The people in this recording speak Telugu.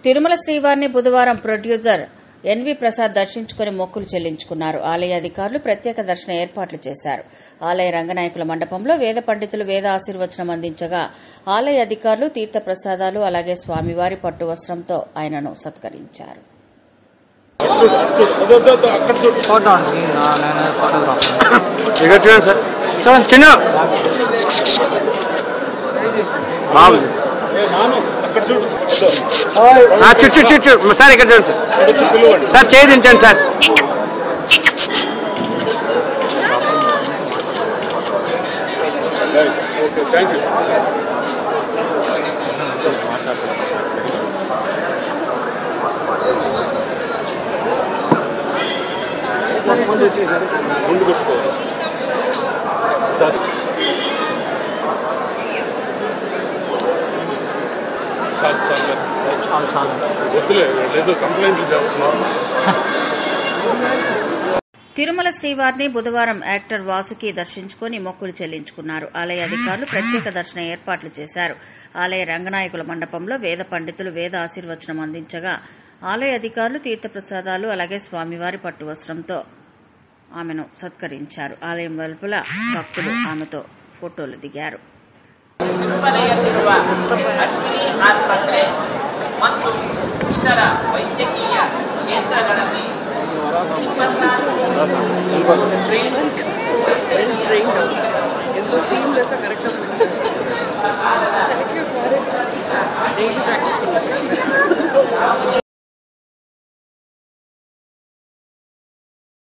తిరుమల శ్రీవారిని బుధవారం ప్రొడ్యూసర్ ఎన్వి ప్రసాద్ దర్శించుకుని మొక్కులు చెల్లించుకున్నారు. ఆలయ అధికారులు ప్రత్యేక దర్శన ఏర్పాట్లు చేశారు. ఆలయ రంగనాయకుల మండపంలో వేద పండితులు వేద ఆశీర్వచనం అందించగా ఆలయ అధికారులు తీర్థ ప్రసాదాలు అలాగే స్వామివారి పట్టు వస్త్రంతో ఆయనను సత్కరించారు. సార్ ఇక్కడ చూడండి సార్ చేయించండి సార్. తిరుమల శ్రీవారిని బుధవారం యాక్టర్ వాసుకి దర్శించుకుని మొక్కులు చెల్లించుకున్నారు. ఆలయ అధికారులు ప్రత్యేక దర్శన ఏర్పాట్లు చేశారు. ఆలయ రంగనాయకుల మండపంలో వేద పండితులు వేద ఆశీర్వచనం అందించగా ఆలయ అధికారులు తీర్థప్రసాదాలు అలాగే స్వామివారి పట్టు వస్త్రంతో ఆమెను సత్కరించారు. ఆలయం వెలుపల భక్తులు ఆమెతో ఫోటోలు దిగారు. ಮತ್ತು ಇತರ ವೈದ್ಯಕೀಯ ಕೇಂದ್ರಗಳಲ್ಲಿ ಟ್ರೈನ್ಡ್ ಎಲ್ಲ ಸೀಮ್ಲೆಸ್ ಕರೆಕ್ಟ್